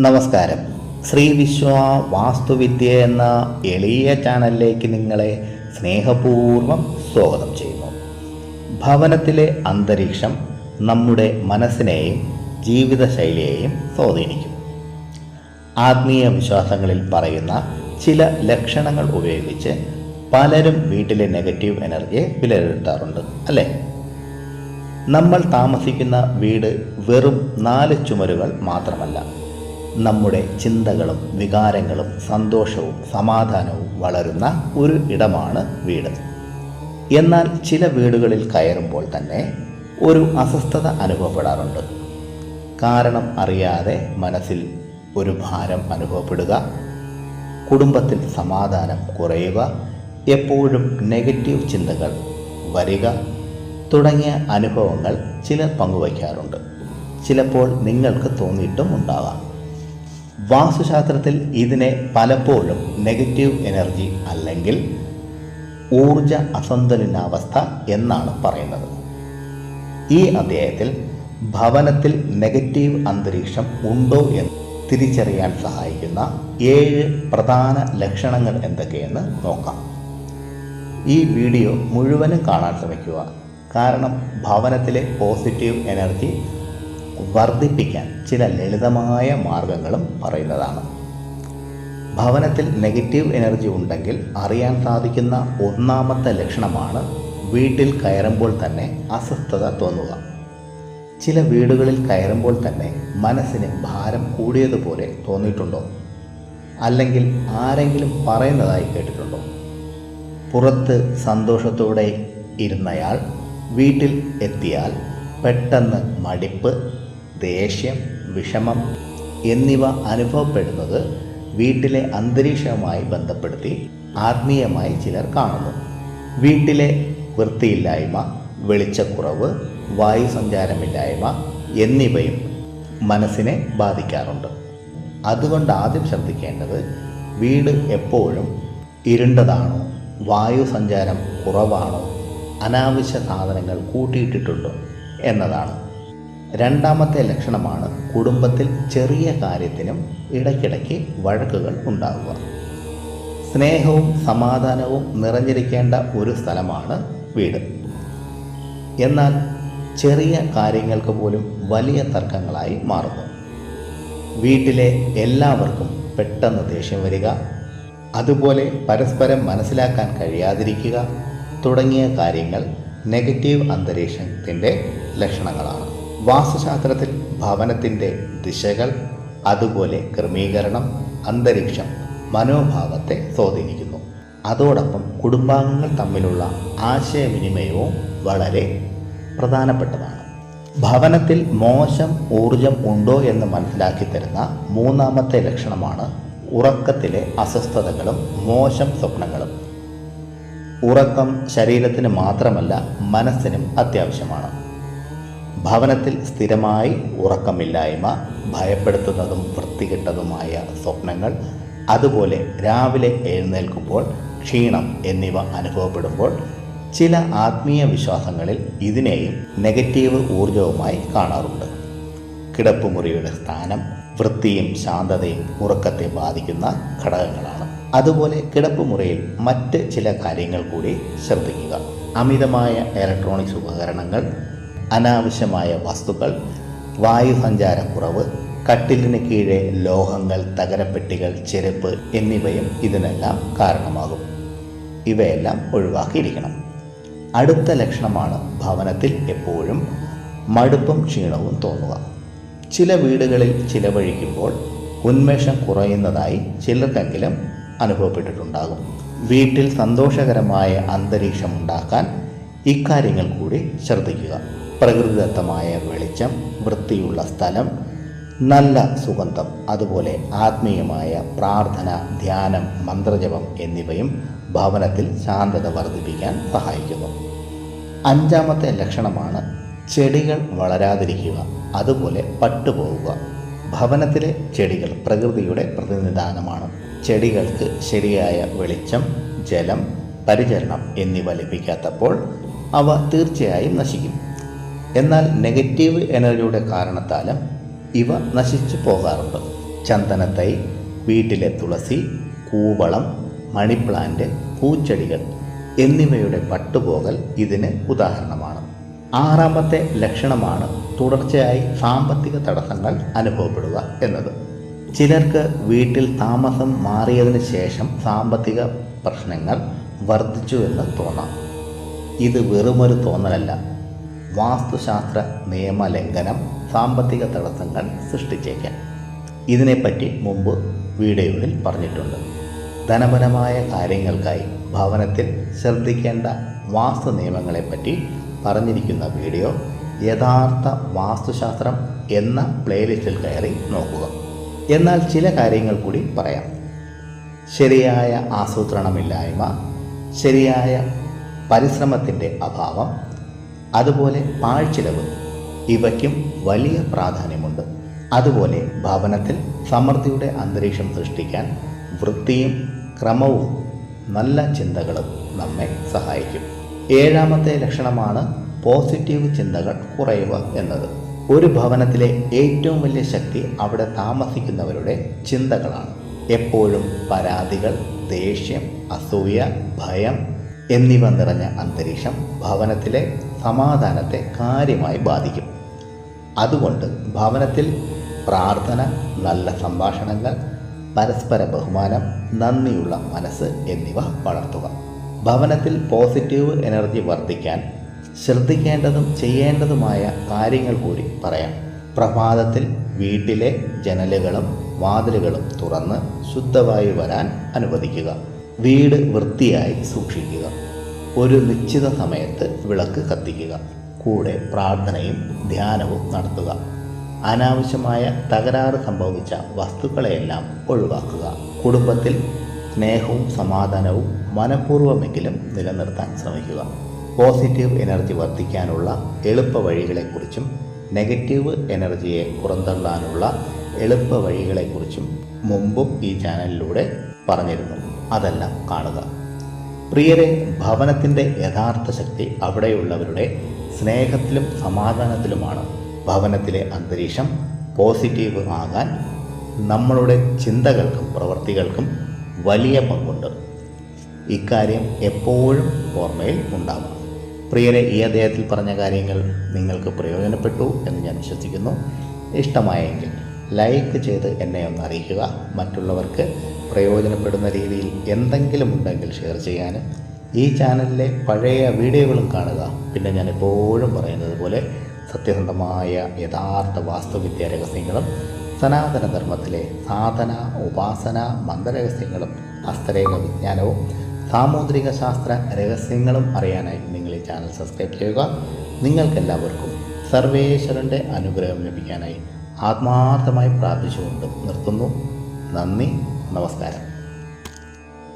നമസ്കാരം. ശ്രീ വിശ്വ വാസ്തുവിദ്യ എന്ന എളിയ ചാനലിലേക്ക് നിങ്ങളെ സ്നേഹപൂർവ്വം സ്വാഗതം ചെയ്യുന്നു. ഭവനത്തിലെ അന്തരീക്ഷം നമ്മുടെ മനസ്സിനെയും ജീവിതശൈലിയെയും സ്വാധീനിക്കും. ആത്മീയ വിശ്വാസങ്ങളിൽ പറയുന്ന ചില ലക്ഷണങ്ങൾ ഉപയോഗിച്ച് പലരും വീട്ടിലെ നെഗറ്റീവ് എനർജിയെ വിലയിരുത്താറുണ്ട്, അല്ലേ? നമ്മൾ താമസിക്കുന്ന വീട് വെറും 4 ചുമരുകൾ മാത്രമല്ല, നമ്മുടെ ചിന്തകളും വികാരങ്ങളും സന്തോഷവും സമാധാനവും വളരുന്ന ഒരു ഇടമാണ് വീട്. എന്നാൽ ചില വീടുകളിൽ കയറുമ്പോൾ തന്നെ ഒരു അസ്വസ്ഥത അനുഭവപ്പെടാറുണ്ട്. കാരണം അറിയാതെ മനസ്സിൽ ഒരു ഭാരം അനുഭവപ്പെടുക, കുടുംബത്തിൽ സമാധാനം കുറയുക, എപ്പോഴും നെഗറ്റീവ് ചിന്തകൾ വരിക തുടങ്ങിയ അനുഭവങ്ങൾ ചിലർ പങ്കുവയ്ക്കാറുണ്ട്. ചിലപ്പോൾ നിങ്ങൾക്ക് തോന്നിയിട്ടും ഉണ്ടാകാം. വാസ്തുശാസ്ത്രത്തിൽ ഇതിനെ പലപ്പോഴും നെഗറ്റീവ് എനർജി അല്ലെങ്കിൽ ഊർജ അസന്തുലനാവസ്ഥ എന്നാണ് പറയുന്നത്. ഈ അധ്യായത്തിൽ ഭവനത്തിൽ നെഗറ്റീവ് അന്തരീക്ഷം ഉണ്ടോ എന്ന് തിരിച്ചറിയാൻ സഹായിക്കുന്ന 7 പ്രധാന ലക്ഷണങ്ങൾ എന്തൊക്കെയെന്ന് നോക്കാം. ഈ വീഡിയോ മുഴുവനും കാണാൻ ശ്രമിക്കുക. കാരണം ഭവനത്തിലെ പോസിറ്റീവ് എനർജി വർദ്ധിപ്പിക്കാൻ ചില ലളിതമായ മാർഗങ്ങളും പറയുന്നതാണ്. ഭവനത്തിൽ നെഗറ്റീവ് എനർജി ഉണ്ടെങ്കിൽ അറിയാൻ സാധിക്കുന്ന ഒന്നാമത്തെ ലക്ഷണമാണ് വീട്ടിൽ കയറുമ്പോൾ തന്നെ അസ്വസ്ഥത തോന്നുക. ചില വീടുകളിൽ കയറുമ്പോൾ തന്നെ മനസ്സിന് ഭാരം കൂടിയതുപോലെ തോന്നിയിട്ടുണ്ടോ? അല്ലെങ്കിൽ ആരെങ്കിലും പറയുന്നതായി കേട്ടിട്ടുണ്ടോ? പുറത്ത് സന്തോഷത്തോടെ ഇരുന്നയാൾ വീട്ടിൽ എത്തിയാൽ പെട്ടെന്ന് മടിപ്പ്, ദേഷ്യം, വിഷമം എന്നിവ അനുഭവപ്പെടുന്നത് വീട്ടിലെ അന്തരീക്ഷവുമായി ബന്ധപ്പെടുത്തി ആത്മീയമായി ചിലർ കാണുന്നു. വീട്ടിലെ വൃത്തിയില്ലായ്മ, വെളിച്ചക്കുറവ്, വായുസഞ്ചാരമില്ലായ്മ എന്നിവയും മനസ്സിനെ ബാധിക്കാറുണ്ട്. അതുകൊണ്ട് ആദ്യം ശ്രദ്ധിക്കേണ്ടത് വീട് എപ്പോഴും ഇരുണ്ടതാണോ, വായുസഞ്ചാരം കുറവാണോ, അനാവശ്യ സാധനങ്ങൾ കൂട്ടിയിട്ടിട്ടുണ്ടോ എന്നതാണ്. രണ്ടാമത്തെ ലക്ഷണമാണ് കുടുംബത്തിൽ ചെറിയ കാര്യത്തിനും ഇടയ്ക്കിടയ്ക്ക് വഴക്കുകൾ ഉണ്ടാവുക. സ്നേഹവും സമാധാനവും നിറഞ്ഞിരിക്കേണ്ട ഒരു സ്ഥലമാണ് വീട്. എന്നാൽ ചെറിയ കാര്യങ്ങൾക്ക് പോലും വലിയ തർക്കങ്ങളായി മാറുന്നു. വീട്ടിലെ എല്ലാവർക്കും പെട്ടെന്ന് ദേഷ്യം വരിക, അതുപോലെ പരസ്പരം മനസ്സിലാക്കാൻ കഴിയാതിരിക്കുക തുടങ്ങിയ കാര്യങ്ങൾ നെഗറ്റീവ് അന്തരീക്ഷത്തിൻ്റെ ലക്ഷണങ്ങളാണ്. വാസ്തുശാസ്ത്രത്തിൽ ഭവനത്തിൻ്റെ ദിശകൾ, അതുപോലെ ക്രമീകരണം, അന്തരീക്ഷം മനോഭാവത്തെ സ്വാധീനിക്കുന്നു. അതോടൊപ്പം കുടുംബാംഗങ്ങൾ തമ്മിലുള്ള ആശയവിനിമയവും വളരെ പ്രധാനപ്പെട്ടതാണ്. ഭവനത്തിൽ മോശം ഊർജം ഉണ്ടോ എന്ന് മനസ്സിലാക്കി തരുന്ന മൂന്നാമത്തെ ലക്ഷണമാണ് ഉറക്കത്തിലെ അസ്വസ്ഥതകളും മോശം സ്വപ്നങ്ങളും. ഉറക്കം ശരീരത്തിന് മാത്രമല്ല, മനസ്സിനും അത്യാവശ്യമാണ്. ഭവനത്തിൽ സ്ഥിരമായി ഉറക്കമില്ലായ്മ, ഭയപ്പെടുത്തുന്നതും വൃത്തികെട്ടതുമായ സ്വപ്നങ്ങൾ, അതുപോലെ രാവിലെ എഴുന്നേൽക്കുമ്പോൾ ക്ഷീണം എന്നിവ അനുഭവപ്പെടുമ്പോൾ ചില ആത്മീയ വിശ്വാസങ്ങളിൽ ഇതിനെയും നെഗറ്റീവ് ഊർജവുമായി കാണാറുണ്ട്. കിടപ്പുമുറിയുടെ സ്ഥാനം, വൃത്തിയും ശാന്തതയും ഉറക്കത്തെ ബാധിക്കുന്ന ഘടകങ്ങളാണ്. അതുപോലെ കിടപ്പുമുറിയിൽ മറ്റ് ചില കാര്യങ്ങൾ കൂടി ശ്രദ്ധിക്കുക. അമിതമായ ഇലക്ട്രോണിക്സ് ഉപകരണങ്ങൾ, അനാവശ്യമായ വസ്തുക്കൾ, വായുസഞ്ചാരക്കുറവ്, കട്ടിലിന് കീഴെ ലോഹങ്ങൾ, തകരപ്പെട്ടികൾ, ചെരുപ്പ് എന്നിവയും ഇതിനെല്ലാം കാരണമാകും. ഇവയെല്ലാം ഒഴിവാക്കിയിരിക്കണം. അടുത്ത ലക്ഷണമാണ് ഭവനത്തിൽ എപ്പോഴും മടുപ്പും ക്ഷീണവും തോന്നുക. ചില വീടുകളിൽ ചിലവഴിക്കുമ്പോൾ ഉന്മേഷം കുറയുന്നതായി ചിലർക്കെങ്കിലും അനുഭവപ്പെട്ടിട്ടുണ്ടാകും. വീട്ടിൽ സന്തോഷകരമായ അന്തരീക്ഷം ഉണ്ടാക്കാൻ ഇക്കാര്യങ്ങൾ കൂടി ശ്രദ്ധിക്കുക. പ്രകൃതിദത്തമായ വെളിച്ചം, വൃത്തിയുള്ള സ്ഥലം, നല്ല സുഗന്ധം, അതുപോലെ ആത്മീയമായ പ്രാർത്ഥന, ധ്യാനം, മന്ത്രജപം എന്നിവയും ഭവനത്തിൽ ശാന്തത വർദ്ധിപ്പിക്കാൻ സഹായിക്കുന്നു. അഞ്ചാമത്തെ ലക്ഷണമാണ് ചെടികൾ വളരാതിരിക്കുക, അതുപോലെ പട്ടുപോവുക. ഭവനത്തിലെ ചെടികൾ പ്രകൃതിയുടെ പ്രതിനിധാനമാണ്. ചെടികൾക്ക് ശരിയായ വെളിച്ചം, ജലം, പരിചരണം എന്നിവ ലഭിക്കാത്തപ്പോൾ അവ തീർച്ചയായും നശിക്കും. എന്നാൽ നെഗറ്റീവ് എനർജിയുടെ കാരണത്താലും ഇവ നശിച്ചു പോകാറുണ്ട്. ചന്ദനത്തൈ, വീട്ടിലെ തുളസി, കൂവളം, മണിപ്ലാന്റ്, പൂച്ചെടികൾ എന്നിവയുടെ പട്ടുപോകൽ ഇതിന് ഉദാഹരണമാണ്. ആറാമത്തെ ലക്ഷണമാണ് തുടർച്ചയായി സാമ്പത്തിക തടസ്സങ്ങൾ അനുഭവപ്പെടുക എന്നത്. ചിലർക്ക് വീട്ടിൽ താമസം മാറിയതിന് ശേഷം സാമ്പത്തിക പ്രശ്നങ്ങൾ വർദ്ധിച്ചു എന്ന് തോന്നാം. ഇത് വെറുമൊരു തോന്നലല്ല. വാസ്തുശാസ്ത്ര നിയമലംഘനം സാമ്പത്തിക തടസ്സങ്ങൾ സൃഷ്ടിച്ചേക്കാം. ഇതിനെപ്പറ്റി മുമ്പ് വീഡിയോയിൽ പറഞ്ഞിട്ടുണ്ട്. ധനപരമായ കാര്യങ്ങൾക്കായി ഭവനത്തിൽ ശ്രദ്ധിക്കേണ്ട വാസ്തു നിയമങ്ങളെപ്പറ്റി പറഞ്ഞിരിക്കുന്ന വീഡിയോ യഥാർത്ഥ വാസ്തുശാസ്ത്രം എന്ന പ്ലേലിസ്റ്റിൽ കയറി നോക്കുക. എന്നാൽ ചില കാര്യങ്ങൾ കൂടി പറയാം. ശരിയായ ആസൂത്രണമില്ലായ്മ, ശരിയായ പരിശ്രമത്തിൻ്റെ അഭാവം, അതുപോലെ പാഴ്ചിലവ്, ഇവയ്ക്കും വലിയ പ്രാധാന്യമുണ്ട്. അതുപോലെ ഭവനത്തിൽ സമൃദ്ധിയുടെ അന്തരീക്ഷം സൃഷ്ടിക്കാൻ വൃത്തിയും ക്രമവും നല്ല ചിന്തകളും നമ്മെ സഹായിക്കും. ഏഴാമത്തെ ലക്ഷണമാണ് പോസിറ്റീവ് ചിന്തകൾ കുറയുക എന്നത്. ഒരു ഭവനത്തിലെ ഏറ്റവും വലിയ ശക്തി അവിടെ താമസിക്കുന്നവരുടെ ചിന്തകളാണ്. എപ്പോഴും പരാതികൾ, ദേഷ്യം, അസൂയ, ഭയം എന്നിവ നിറഞ്ഞ അന്തരീക്ഷം ഭവനത്തിലെ സമാധാനത്തെ കാര്യമായി ബാധിക്കും. അതുകൊണ്ട് ഭവനത്തിൽ പ്രാർത്ഥന, നല്ല സംഭാഷണങ്ങൾ, പരസ്പര ബഹുമാനം, നന്ദിയുള്ള മനസ്സ് എന്നിവ വളർത്തുക. ഭവനത്തിൽ പോസിറ്റീവ് എനർജി വർദ്ധിക്കാൻ ശ്രദ്ധിക്കേണ്ടതും ചെയ്യേണ്ടതുമായ കാര്യങ്ങൾ കൂടി പറയാം. പ്രഭാതത്തിൽ വീട്ടിലെ ജനലുകളും വാതിലുകളും തുറന്ന് ശുദ്ധവായു വരാൻ അനുവദിക്കുക. വീട് വൃത്തിയായി സൂക്ഷിക്കുക. ഒരു നിശ്ചിത സമയത്ത് വിളക്ക് കത്തിക്കുക. കൂടെ പ്രാർത്ഥനയും ധ്യാനവും നടത്തുക. അനാവശ്യമായ തകരാറ് സംഭവിച്ച വസ്തുക്കളെയെല്ലാം ഒഴിവാക്കുക. കുടുംബത്തിൽ സ്നേഹവും സമാധാനവും മനഃപൂർവ്വമെങ്കിലും നിലനിർത്താൻ ശ്രമിക്കുക. പോസിറ്റീവ് എനർജി വർദ്ധിക്കാനുള്ള എളുപ്പ വഴികളെക്കുറിച്ചും നെഗറ്റീവ് എനർജിയെ പുറന്തള്ളാനുള്ള എളുപ്പ വഴികളെക്കുറിച്ചും മുമ്പും ഈ ചാനലിലൂടെ പറഞ്ഞിരുന്നു. അതെല്ലാം കാണുക. പ്രിയരെ, ഭവനത്തിൻ്റെ യഥാർത്ഥ ശക്തി അവിടെയുള്ളവരുടെ സ്നേഹത്തിലും സമാധാനത്തിലുമാണ്. ഭവനത്തിലെ അന്തരീക്ഷം പോസിറ്റീവ് ആകാൻ നമ്മളുടെ ചിന്തകൾക്കും പ്രവൃത്തികൾക്കും വലിയ പങ്കുണ്ട്. ഇക്കാര്യം എപ്പോഴും ഓർമ്മയിൽ ഉണ്ടാകും. പ്രിയരെ, ഈ അദ്ദേഹത്തിൽ പറഞ്ഞ കാര്യങ്ങൾ നിങ്ങൾക്ക് പ്രയോജനപ്പെട്ടു എന്ന് ഞാൻ വിശ്വസിക്കുന്നു. ഇഷ്ടമായെങ്കിൽ ലൈക്ക് ചെയ്ത് എന്നെ ഒന്ന് അറിയിക്കുക. മറ്റുള്ളവർക്ക് പ്രയോജനപ്പെടുന്ന രീതിയിൽ എന്തെങ്കിലും ഉണ്ടെങ്കിൽ ഷെയർ ചെയ്യാനും ഈ ചാനലിലെ പഴയ വീഡിയോകളും കാണുക. പിന്നെ ഞാൻ എപ്പോഴും പറയുന്നത് പോലെ സത്യസന്ധമായ യഥാർത്ഥ വാസ്തുവിദ്യ രഹസ്യങ്ങളും സനാതന ധർമ്മത്തിലെ സാധന, ഉപാസന, മന്ത്രരഹസ്യങ്ങളും ഹസ്തരേഖ വിജ്ഞാനവും സാമുദ്രിക ശാസ്ത്ര രഹസ്യങ്ങളും അറിയാനായി നിങ്ങൾ ഈ ചാനൽ സബ്സ്ക്രൈബ് ചെയ്യുക. നിങ്ങൾക്കെല്ലാവർക്കും സർവേശ്വരൻ്റെ അനുഗ്രഹം ലഭിക്കാനായി ആത്മാർത്ഥമായി പ്രാർത്ഥിച്ചുകൊണ്ട് നിർത്തുന്നു. നന്ദി, നമസ്കാരം.